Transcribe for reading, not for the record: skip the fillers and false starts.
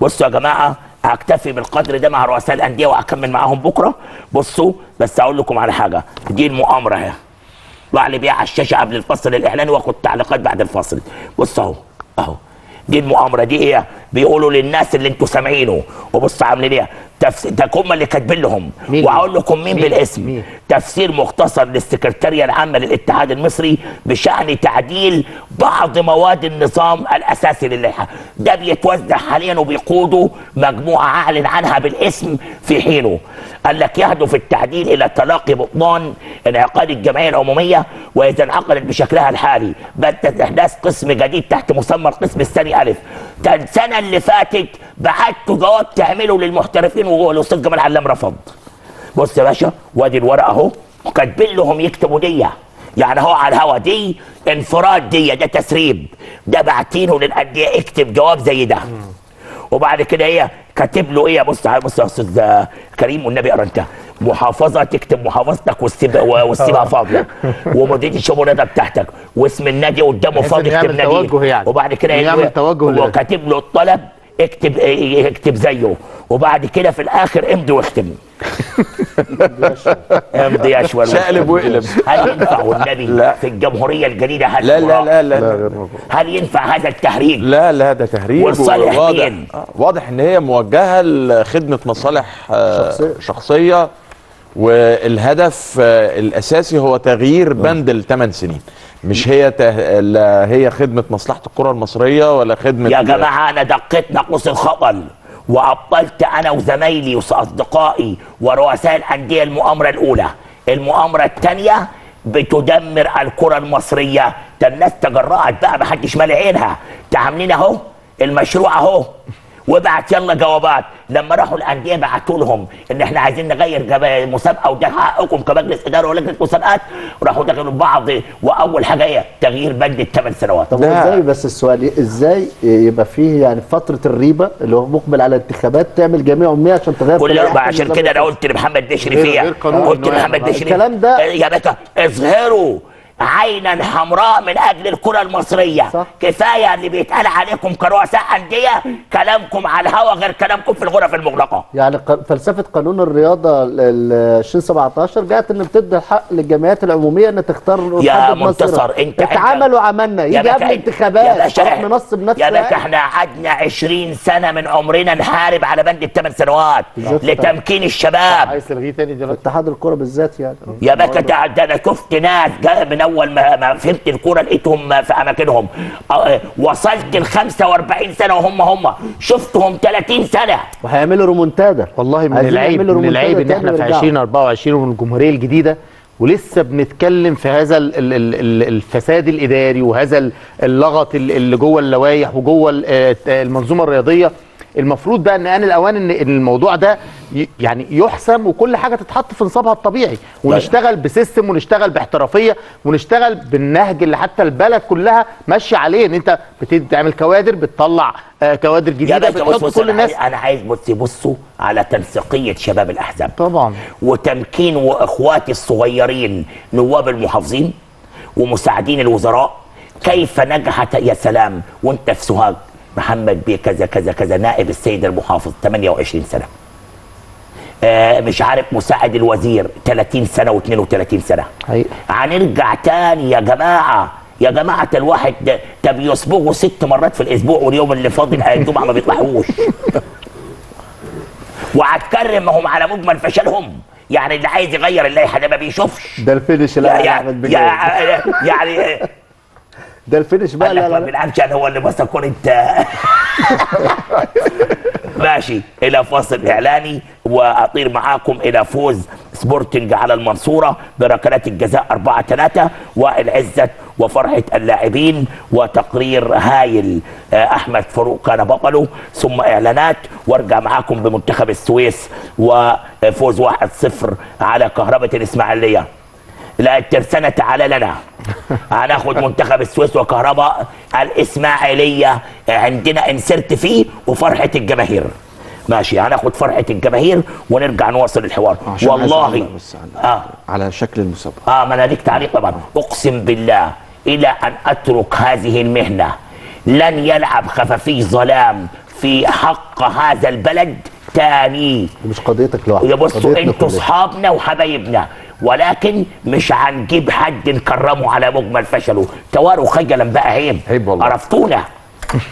بصوا يا جماعه، هكتفي بالقدر ده مع رؤساء الانديه وهكمل معاهم بكره. بصوا بس اقول لكم على حاجه، دي المؤامره اهي، طلع لي بيها على الشاشه قبل الفصل الاعلاني واخد تعليقات بعد الفصل. بص اهو اهو، دي المؤامره دي ايه؟ بيقولوا للناس اللي انتوا سامعينه، وبص عاملين ايه؟ ده هم اللي كاتبين لهم، وهقول لكم مين بالاسم. تفسير مختصر للسكرتاريه العامه للاتحاد المصري بشان تعديل بعض مواد النظام الاساسي للائحه. ده بيتوزع حاليا وبيقوده مجموعه اعلن عنها بالاسم في حينه. قال لك يهدف التعديل الى تلاقي بطلان انعقاد الجمعيه العموميه، واذا انعقدت بشكلها الحالي بدات احداث قسم جديد تحت مسمى القسم الثاني الف. السنه اللي فاتت بعتوا جواب تعمله للمحترفين والاستاذ جمال علام رفض. بص يا باشا، وادي الورقه اهو، كاتبين لهم يكتبوا دي، يعني هو على الهوا دي انفراد، ده تسريب، ده باعتينه للانديه اكتب جواب زي ده. وبعد كده ايه كاتب له ايه؟ بص يا استاذ كريم والنبي اقرا انت، محافظه تكتب محافظتك وتسيبها فاضيه، ومديريه الشؤون بتاعتك، واسم النادي قدامه فاضي اكتب نادي. يعني. وبعد كده يعمل توجه، وكاتب له الطلب اكتب زيه، وبعد كده في الاخر امضي واختم. امضي يا شوال شقلب واقلب. هل ينفع والنبي في الجمهوريه الجديده؟ هل لا لا لا لا، هل ينفع هذا التهريج؟ لا لا، ده تهريج واضح. واضح ان هي موجهه لخدمه مصالح شخصيه، والهدف الاساسي هو تغيير بند ال8 سنين. مش هي لا هي خدمه مصلحه الكره المصريه ولا خدمه. يا جماعه انا دقيت ناقوس الخطل وابطلت انا وزمايلي واصدقائي ورؤساء الانديه المؤامره الاولى. المؤامره الثانيه بتدمر الكره المصريه. ده الناس تجرأت بقى، ما حدش مالي عينها، عاملين اهو المشروع اهو، وبعت يلا جوابات. لما راحوا الانديه بعتوا لهم ان احنا عايزين نغير مسابقه وده حقكم كمجلس اداره ولجنه مسابقات، وراحوا دخلوا بعض. واول حاجه ايه؟ تغيير بند ال8 سنوات. طب ازاي؟ بس السؤال ازاي يبقى فيه يعني فتره الريبه اللي هو مقبل على انتخابات تعمل جميع عموميه عشان تغير كل عشان كده انا قلت لمحمد بشري فيها، قلت لمحمد بشري الكلام ده يا باشا اظهروا عينا حمراء من اجل الكره المصريه. صح. كفايه اللي بيتقال عليكم كرؤساء انديه، كلامكم على الهوا غير كلامكم في الغرف المغلقه. يعني فلسفه قانون الرياضه 2017 جاءت ان بتدي الحق للجمعيات العموميه ان تختار يا منتصر. انت اتعمل وعملنا يجي قبل الانتخابات نروح ننصب نفسنا. يا باشا احنا قعدنا 20 سنه من عمرنا نحارب على بند ال8 سنوات لتمكين الشباب. عايز تلغيه تاني دلوقتي؟ اتحاد الكره بالذات يعني. يا باشا ده انا شفت ناس من اول ما فهمت الكوره لقيتهم في اماكنهم. وصلت ل 45 سنه وهم شفتهم 30 سنه وهيعملوا رومونتادا. والله من العيب ان احنا في 2024 ومن الجمهوريه الجديده ولسه بنتكلم في هذا الفساد الاداري وهذا اللغط اللي جوه اللوائح وجوه المنظومه الرياضيه. المفروض بقى ان الاوان ان الموضوع ده يعني يحسم وكل حاجه تتحط في نصابها الطبيعي، ونشتغل بسيستم ونشتغل باحترافيه ونشتغل بالنهج اللي حتى البلد كلها ماشيه عليه. ان انت بتعمل كوادر، بتطلع كوادر جديده، بتحط كل الناس. انا عايز بصوا على تنسيقيه شباب الاحزاب طبعا، وتمكين واخواتي الصغيرين نواب المحافظين ومساعدين الوزراء. كيف نجحت يا سلام وانت في سوهاج محمد بيه كذا كذا كذا، نائب السيد المحافظ 28 سنه، مش عارف مساعد الوزير 30 سنه و32 سنه. هنرجع تاني يا جماعه. يا جماعه الواحد ده بيصبغوا 6 مرات في الاسبوع، واليوم اللي فاضل الجمعه ما بيطلعوش. وهتكرمهم على مجمل فشلهم. يعني اللي عايز يغير اللائحه ده ما بيشوفش. ده الفينش يعني ده الفينش بقى. لا ما بيلعبش، انا هو اللي مسكون انت. ماشي، الى فاصل اعلاني واطير معاكم الى فوز سبورتنج على المنصوره بركلات الجزاء 4-3 والعزت وفرحه اللاعبين وتقرير هايل احمد فاروق كان بطله، ثم اعلانات وارجع معاكم بمنتخب السويس وفوز 1-0 على كهرباء الاسماعيليه. لا الترسانة تعالى لنا. هناخد منتخب السويس وكهرباء الاسماعيليه، عندنا انسرت فيه وفرحه الجماهير. ماشي، هناخد فرحه الجماهير ونرجع نواصل الحوار. والله على شكل المسابقه. ما انا ليك تعليق طبعا. اقسم بالله الى ان اترك هذه المهنه لن يلعب خفافيش ظلام في حق هذا البلد تاني. مش قضيتك لوحدك، يا بصوا قضيتنا انتوا كلنا. اصحابنا وحبايبنا، ولكن مش هنجيب حد نكرمه على مجمل فشله. تواروا خجلا بقى، عيب. عيب والله. عرفتونا.